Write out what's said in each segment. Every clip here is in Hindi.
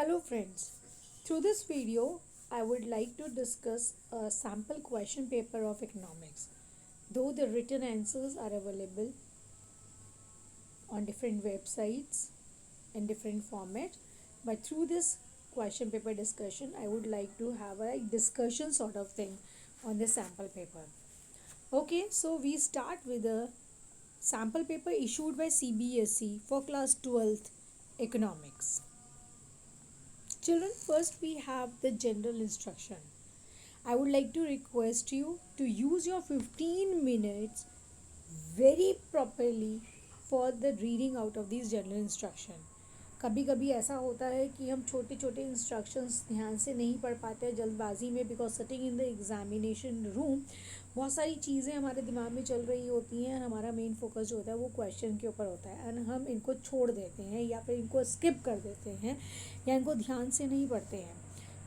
Hello friends, through this video I would like to discuss a sample question paper of economics. Though the written answers are available on different websites in different formats, but through this question paper discussion I would like to have a discussion sort of thing on the sample paper. Okay, so we start with a sample paper issued by CBSE for class 12th economics. Children, first we have the general instruction. I would like to request you to use your 15 minutes very properly for the reading out of these general instruction. कभी कभी ऐसा होता है कि हम छोटे छोटे इंस्ट्रक्शंस ध्यान से नहीं पढ़ पाते हैं जल्दबाजी में, because sitting in the examination room बहुत सारी चीज़ें हमारे दिमाग में चल रही होती हैं। हमारा मेन फोकस जो होता है वो क्वेश्चन के ऊपर होता है एंड हम इनको छोड़ देते हैं या फिर इनको स्किप कर देते हैं या इनको ध्यान से नहीं पढ़ते हैं।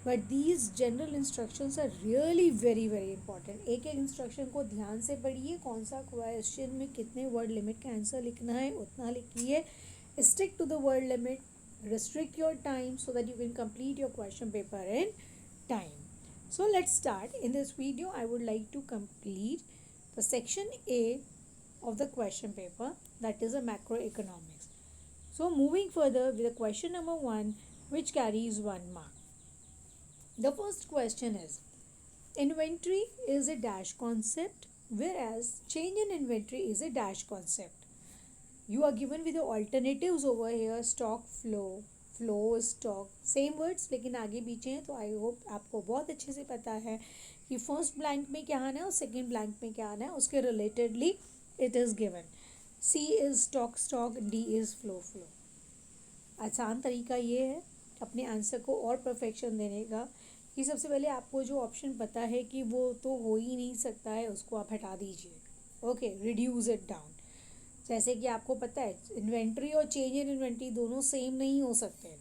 But these general instructions are really very very important. एक एक इंस्ट्रक्शन को ध्यान से पढ़िए, कौन सा क्वेश्चन में कितने वर्ड लिमिट का आंसर लिखना है उतना लिखिए, stick to the word limit, restrict your time so that you can complete your question paper in time. So let's start. In this video I would like to complete the section A of the question paper, that is a macroeconomics. So moving further with the question number 1, which carries 1 mark. The first question is, inventory is a dash concept whereas change in inventory is a dash concept. You are given with the alternatives over here, stock flow, flow stock, same words लेकिन आगे पीछे हैं। तो आई होप आपको बहुत अच्छे से पता है कि फर्स्ट ब्लैंक में क्या आना है और सेकेंड ब्लैंक में क्या आना है, उसके relatedly it is given. C is stock stock, D is flow flow. आसान तरीका ये है अपने आंसर को और परफेक्शन देने का कि सबसे पहले आपको जो ऑप्शन पता है कि वो तो हो ही नहीं सकता है उसको आप हटा दीजिए। Okay, reduce it down. जैसे कि आपको पता है इन्वेंट्री और चेंज इन इन्वेंट्री दोनों सेम नहीं हो सकते,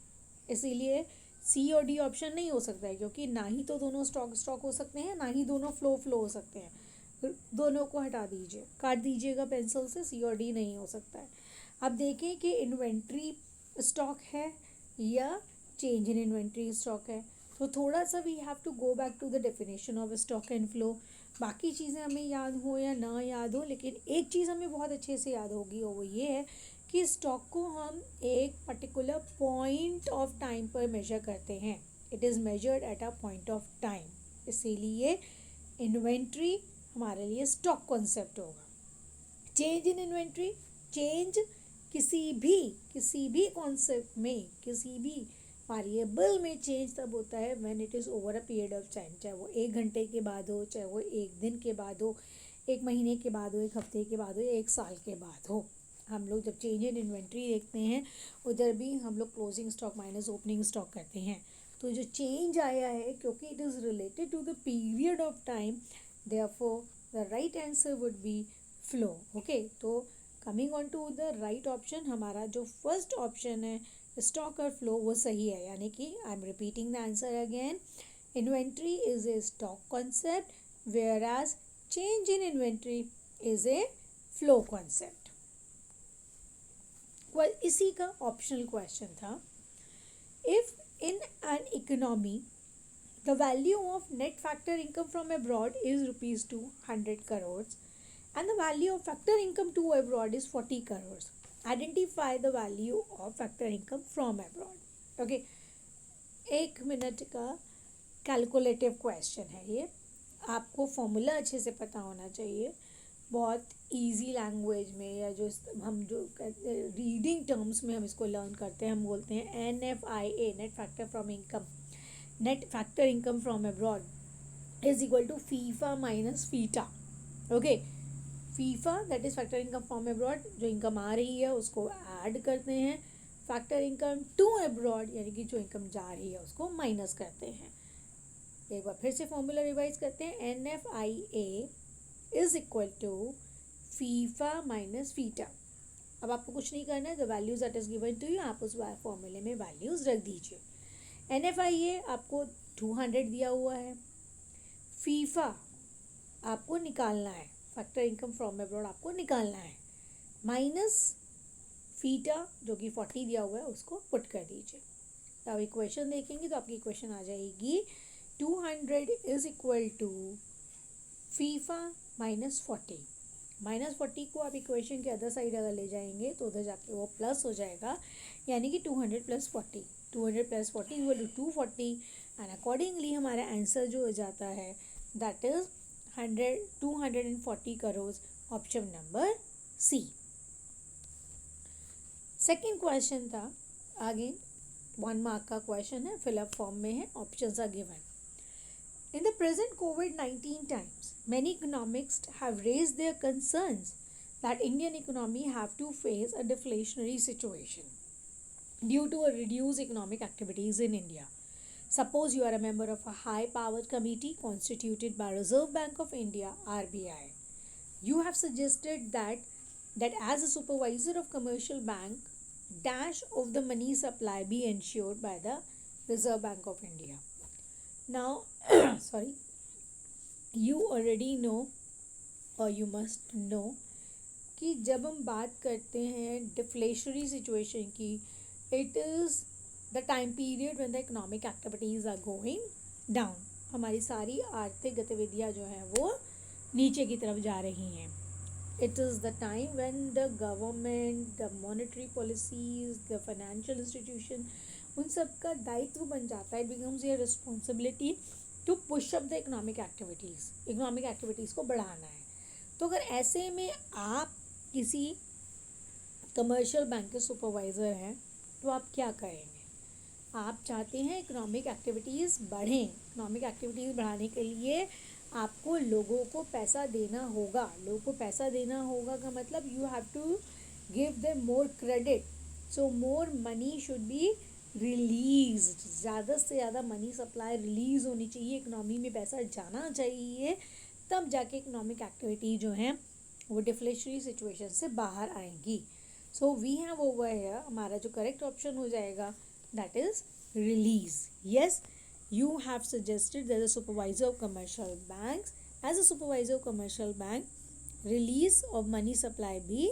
इसीलिए सी और डी ऑप्शन नहीं हो सकता है, क्योंकि ना ही तो दोनों स्टॉक स्टॉक हो सकते हैं ना ही दोनों फ्लो फ्लो हो सकते हैं। दोनों को हटा दीजिए, काट दीजिएगा पेंसिल से, सी और डी नहीं हो सकता है। अब देखें कि इन्वेंट्री स्टॉक है या चेंज इन इन्वेंट्री स्टॉक है, तो थोड़ा सा we have to go back to the definition of stock and flow. बाकी चीज़ें हमें याद हो या ना याद हो, लेकिन एक चीज़ हमें बहुत अच्छे से याद होगी और वो ये है कि स्टॉक को हम एक पर्टिकुलर पॉइंट ऑफ टाइम पर मेजर करते हैं। It is measured at a point of time, इसीलिए इन्वेंट्री हमारे लिए स्टॉक कॉन्सेप्ट होगा। चेंज इन इन्वेंट्री, चेंज किसी भी कॉन्सेप्ट में, किसी भी वेरिएबल में चेंज तब होता है when it is over a period of time. चाहे वो 1 घंटे के बाद हो, चाहे वो 1 दिन के बाद हो, 1 महीने के बाद हो, 1 हफ्ते के बाद हो, 1 साल के बाद हो। हम लोग जब चेंज इन इन्वेंट्री देखते हैं उधर भी हम लोग closing stock minus opening stock करते हैं। तो जो चेंज आया है क्योंकि it is related to the period of time, therefore the right answer would be flow. Okay, तो coming on to the right option, हमारा जो फर्स्ट ऑप्शन है स्टॉक और फ्लो वो सही है, यानी कि I am repeating the answer again. Inventory is a stock concept whereas change in inventory is A flow concept. इसी का ऑप्शनल क्वेश्चन था, if in an economy the value of net factor income from abroad is ₹200 crores and the value of factor income to abroad is 40 crores. Identify the value of factor income from abroad. Okay, 1 minute का कैलकुलेटिव क्वेश्चन है ये। आपको फॉर्मूला अच्छे से पता होना चाहिए, बहुत इजी लैंग्वेज में, या जो हम जो रीडिंग टर्म्स में हम इसको लर्न करते हैं, हम बोलते हैं NFIA, net factor from income, net factor income from abroad is equal to FIFA minus FITA. Okay, FIFA that is factor income from abroad, जो इनकम आ रही है उसको ऐड करते हैं, फैक्टर इनकम टू अब्रॉड यानी कि जो इनकम जा रही है उसको माइनस करते हैं। एक बार फिर से फॉर्मूला रिवाइज करते हैं, NFIA is equal to FIFA minus FITA. अब आपको कुछ नहीं करना है, the values that is given to you आप उस फॉर्मूले में वैल्यूज रख दीजिए। NFIA आपको 200 दिया हुआ है, फीफा आपको निकालना है, फैक्टर इनकम फ्रॉम अब्रॉड आपको निकालना है, माइनस फीटा जो कि 40 दिया हुआ है उसको पुट कर दीजिए। अब इक्वेशन देखेंगे तो आपकी इक्वेशन आ जाएगी 200 इज इक्वल टू फीफा -40। -40 को आप इक्वेशन के अदर साइड अगर ले जाएंगे तो उधर जाके वो प्लस हो जाएगा, यानी कि 200 + 40, 200 + 40 इक्वल टू 240 एंड अकॉर्डिंगली हमारा आंसर जो हो जाता है that is 240 crore, option number C. Second question था, आगे 1 मार्क का क्वेश्चन है, फिलअप फॉर्म में है, options are given. In the present COVID-19 times, many economists have raised their concerns that Indian economy have to face a deflationary situation due to a reduced economic activities in India. Suppose you are a member of a high-powered committee constituted by Reserve Bank of India (RBI). You have suggested that as a supervisor of commercial bank, dash of the money supply be ensured by the Reserve Bank of India. Now, sorry, you already know or you must know कि जब हम बात करते हैं डिफ्लेशनरी सिचुएशन की, it is the time period when the economic activities are going down. हमारी सारी आर्थिक गतिविधियाँ जो हैं वो नीचे की तरफ जा रही हैं। It is the time when the government, the monetary policies, the financial institution, उन सब का दायित्व बन जाता है, it becomes your responsibility to push up the economic activities को बढ़ाना है। तो अगर ऐसे में आप किसी कमर्शियल बैंक के सुपरवाइज़र हैं तो आप क्या करेंगे? आप चाहते हैं इकोनॉमिक एक्टिविटीज़ बढ़ें। इकोनॉमिक एक्टिविटीज़ बढ़ाने के लिए आपको लोगों को पैसा देना होगा। लोगों को पैसा देना होगा का मतलब you have to give them more credit, so more money should be release. ज़्यादा से ज़्यादा मनी सप्लाई रिलीज़ होनी चाहिए, इकनॉमी में पैसा जाना चाहिए, तब जाके इकोनॉमिक एक्टिविटी जो है वो डिफ्लेशनरी सिचुएशन से बाहर आएंगी। So we have over here, हमारा जो करेक्ट ऑप्शन हो जाएगा that is release. Yes, you have suggested that the supervisor of commercial banks, as a supervisor of commercial bank, release of money supply be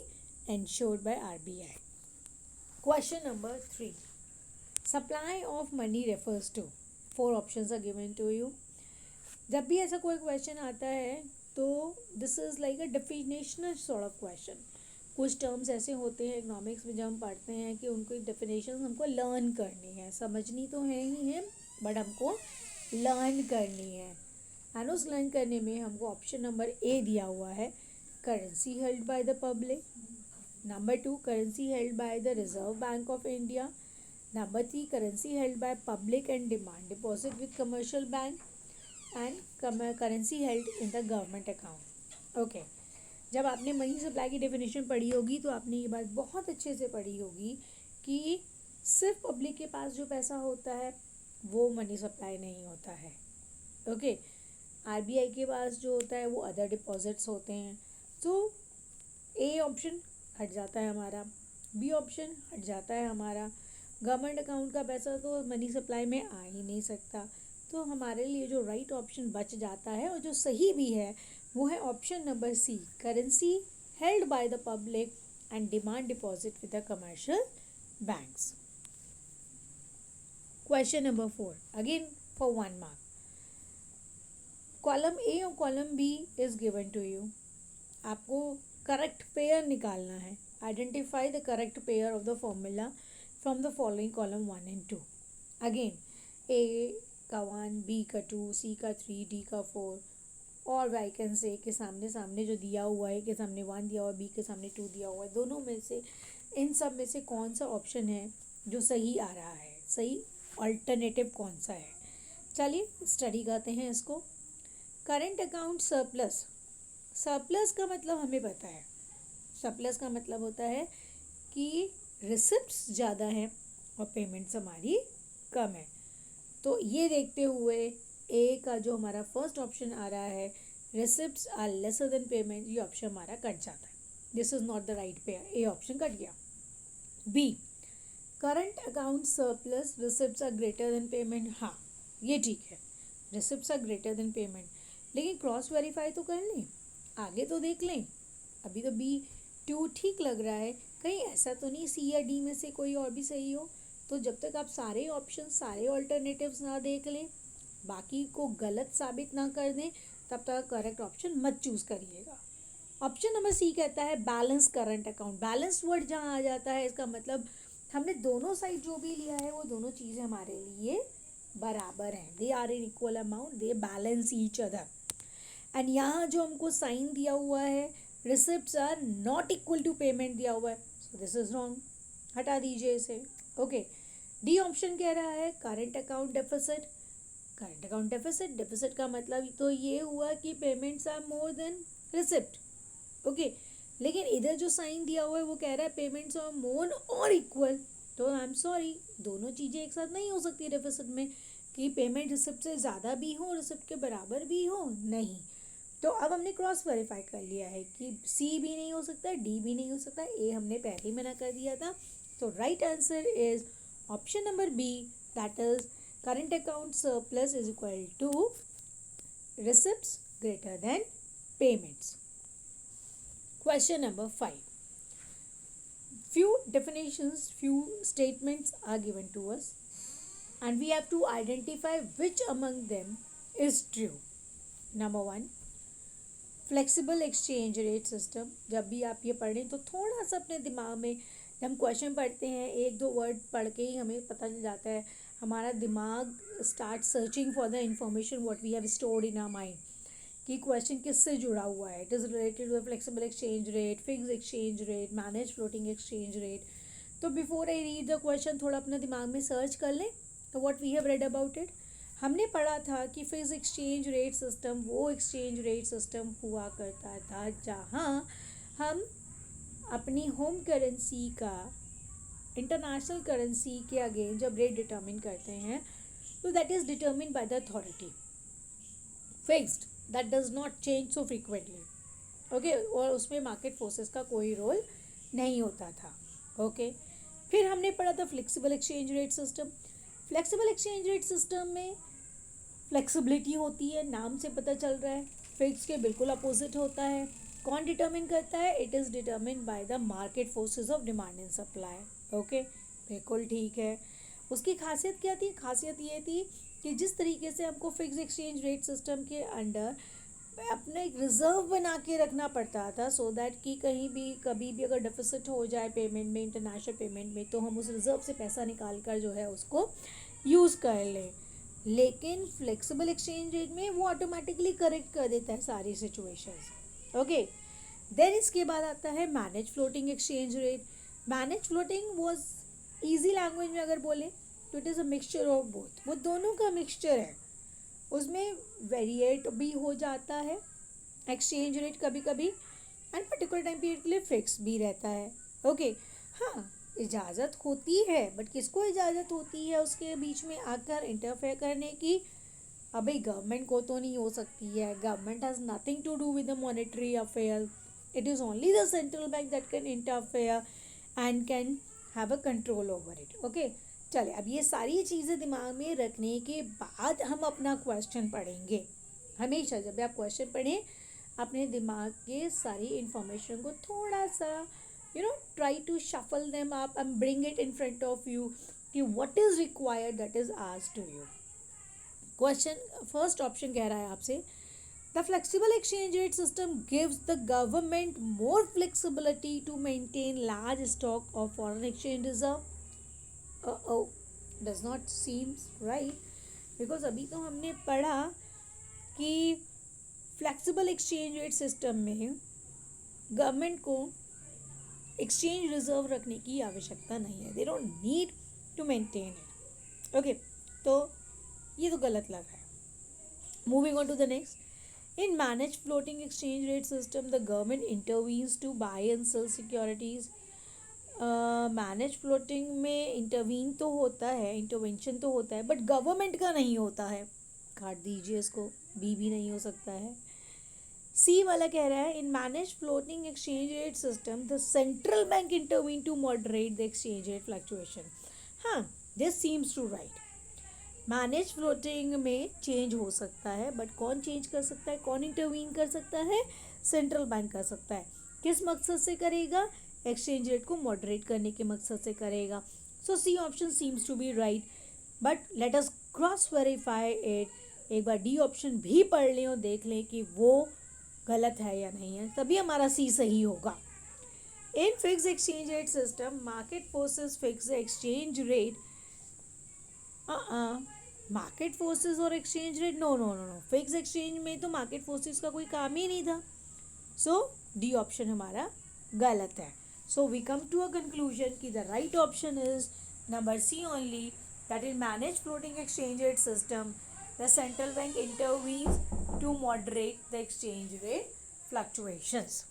ensured by RBI. Question number 3. Supply of money refers to, 4 options are given to you. जब भी ऐसा कोई क्वेश्चन आता है तो this is like a definitional sort of question. कुछ टर्म्स ऐसे होते हैं इकोनॉमिक्स में जब हम पढ़ते हैं कि उनको डेफिनेशन हमको लर्न करनी है, समझनी तो है ही है बट हमको लर्न करनी है। एंड उस लर्न करने में हमको ऑप्शन नंबर ए दिया हुआ है, currency held by the public. Number 2, currency held by the reserve bank of India. Number 3, currency held by public and demand deposit with commercial bank and currency held in the government account. Okay, जब आपने मनी सप्लाई की डेफिनेशन पढ़ी होगी तो आपने ये बात बहुत अच्छे से पढ़ी होगी कि सिर्फ पब्लिक के पास जो पैसा होता है वो मनी सप्लाई नहीं होता है। ओके, आरबीआई के पास जो होता है वो अदर डिपॉजिट्स होते हैं। तो ए ऑप्शन हट जाता है हमारा, बी ऑप्शन हट जाता है हमारा, गवर्नमेंट अकाउंट का पैसा तो मनी सप्लाई में आ ही नहीं सकता। तो हमारे लिए जो राइट ऑप्शन बच जाता है और जो सही भी है वो है option number C, currency held by the public and demand deposit with the commercial banks. Question number 4, again for 1 mark. Column A और column B is given to you. आपको correct pair निकालना है. Identify the correct pair of the formula from the following column 1 and 2. Again, A का 1, B का 2, C का 3, D का 4 और I can say के सामने सामने जो दिया हुआ है, के सामने 1 दिया हुआ है, B के सामने 2 दिया हुआ है, दोनों में से इन सब में से कौन सा ऑप्शन है जो सही आ रहा है, सही अल्टरनेटिव कौन सा है? चलिए स्टडी करते हैं इसको। करंट अकाउंट सरप्लस, सरप्लस का मतलब हमें पता है, सरप्लस का मतलब होता है कि रिसिप्ट्स ज़्यादा हैं और पेमेंट्स हमारी कम है। तो ये देखते हुए ए का जो हमारा फर्स्ट ऑप्शन आ रहा है, receipts are lesser than payment, ये ऑप्शन हमारा कट जाता है। This is not the right pair, A option cut गया। B, current account surplus receipts are greater than payment, हाँ ये ठीक है, receipts are greater than payment, लेकिन क्रॉस वेरीफाई तो कर लें, आगे तो देख लें। अभी तो B2 ठीक लग रहा है, कहीं ऐसा तो नहीं C या D में से कोई और भी सही हो। तो जब तक आप सारे ऑप्शन, सारे ऑल्टरनेटिव्स ना देख लें, बाकी को गलत साबित ना कर दें, तब तक करेक्ट ऑप्शन मत चूज़ करिएगा। ऑप्शन नंबर सी कहता है balance current account. Balance word जहाँ आ जाता है, इसका मतलब हमने दोनों साइड जो भी लिया है वो दोनों चीज़ें हमारे लिए बराबर हैं, they are in equal amount, they balance each other. And यहाँ जो हमको साइन दिया हुआ है, receipts are not equal to payment दिया हुआ है, सो दिस इज रॉन्ग, हटा दीजिए इसे। ओके, डी ऑप्शन कह रहा है current account deficit. Current account deficit, deficit का मतलब तो ये हुआ कि payments are more than receipt. Okay, लेकिन इधर जो साइन दिया हुआ है वो कह रहा है पेमेंट्स आर मोर और इक्वल, तो आई एम सॉरी, दोनों चीज़ें एक साथ नहीं हो सकती डेफिसिट में, कि पेमेंट रिसिप्ट से ज़्यादा भी हो, रिसिप्ट के बराबर भी हो, नहीं। तो अब हमने क्रॉस वेरीफाई कर लिया है कि सी भी नहीं हो सकता, डी भी नहीं हो सकता, ए हमने पहले ही मना कर दिया था। तो right answer is option number B, that is current account surplus is equal to receipts greater than payments. Question number 5. Few definitions, few statements are given to us and we have to identify which among them is true. Number 1, flexible exchange rate system. जब भी आप ये पढ़ें तो थोड़ा सा अपने दिमाग में, जब हम क्वेश्चन पढ़ते हैं एक दो वर्ड पढ़ के ही हमें पता चल जाता है, हमारा दिमाग start searching for the information what we have stored in our mind, कि क्वेश्चन किससे जुड़ा हुआ है। It is related to flexible exchange rate, fix exchange rate, manage floating exchange rate. तो before I read the question थोड़ा अपने दिमाग में सर्च कर लें, तो what we have read about it. हमने पढ़ा था कि फिक्स एक्सचेंज रेट सिस्टम वो एक्सचेंज रेट सिस्टम हुआ करता था जहाँ हम अपनी होम करेंसी का इंटरनेशनल करेंसी के अगेंस्ट जब रेट डिटर्मिन करते हैं, तो that is determine by the authority, fixed, that does not change so frequently. Okay, और उसमें मार्केट फोर्सेस का कोई रोल नहीं होता था। ओके, फिर हमने पढ़ा था flexible exchange rate system. Flexible exchange rate system में फ्लेक्सिबिलिटी होती है, नाम से पता चल रहा है, फिक्स के बिल्कुल अपोजिट होता है। कौन डिटर्मिन करता है? It is determine by the market forces of demand and supply. Okay, बिल्कुल ठीक है। उसकी खासियत क्या थी? खासियत ये थी कि जिस तरीके से हमको फिक्स एक्सचेंज रेट सिस्टम के अंडर अपने एक रिज़र्व बना के रखना पड़ता था, सो दैट कि कहीं भी कभी भी अगर डेफिसिट हो जाए पेमेंट में, इंटरनेशनल पेमेंट में, तो हम उस रिज़र्व से पैसा निकाल कर जो है उसको यूज़ कर लें। लेकिन फ्लेक्सिबल एक्सचेंज रेट में वो ऑटोमेटिकली करेक्ट कर देता है सारी सिचुएशंस। ओके, देन इसके बाद आता है manage floating exchange rate. Manage floating was easy language में अगर बोलें तो it is a mixture of both, वो दोनों का मिक्सचर है। उसमें वेरिएट भी हो जाता है एक्सचेंज रेट कभी कभी, एंड पर्टिकुलर टाइम पीरियड के लिए फिक्स भी रहता है। ओके, हाँ, इजाज़त होती है, बट किसको इजाज़त होती है उसके बीच में आकर इंटरफेयर करने की? अभी गवर्नमेंट को तो नहीं हो सकती है, government has nothing to do with the monetary affair, it is only the central bank that can interfere and can have a control over it. Okay, चले, अब ये सारी चीज़ें दिमाग में रखने के बाद हम अपना क्वेश्चन पढ़ेंगे। हमेशा जब भी आप क्वेश्चन पढ़ें, अपने दिमाग के सारी इंफॉर्मेशन को थोड़ा सा try to shuffle them up and bring it in front of you कि what is required that is asked to you. Question first option कह रहा है आपसे, the flexible exchange rate system gives the government more flexibility to maintain large stock of foreign exchange reserve. Oh, does not seem right because अभी तो हमने पढ़ा कि फ्लेक्सिबल एक्सचेंज रेट सिस्टम में गवर्नमेंट को एक्सचेंज रिजर्व रखने की आवश्यकता नहीं है, they don't need to maintain it. Okay, तो ये तो गलत लग रहा है। Moving on to the next, in manage floating exchange rate system the government intervenes to buy and sell securities. Manage floating में इंटरवीन तो होता है, इंटरवेंशन तो होता है, बट गवर्नमेंट का नहीं होता है। काट दीजिए इसको, बी भी नहीं हो सकता है। सी वाला कह रहा है in manage floating exchange rate system the central bank intervene to moderate the exchange rate fluctuation. हाँ, this seems to right. Manage floating में चेंज हो सकता है, बट कौन चेंज कर सकता है, कौन इंटरवीन कर सकता है? सेंट्रल बैंक कर सकता है। किस मकसद से करेगा? एक्सचेंज रेट को मॉडरेट करने के मकसद से करेगा। So C option seems to be right, but let us cross verify it. एक बार डी ऑप्शन भी पढ़ लें और देख लें कि वो गलत है या नहीं है, तभी हमारा सी सही होगा. In fixed exchange rate system, market forces fix the exchange rate. Market forces और exchange rate, no no no no, fix exchange में तो मार्केट फोर्सेस का कोई काम ही नहीं था. सो डी ऑप्शन हमारा गलत है. So we come to a conclusion कि the right option is number C only, that is manage floating exchange rate system. The central bank intervenes to moderate the exchange rate fluctuations.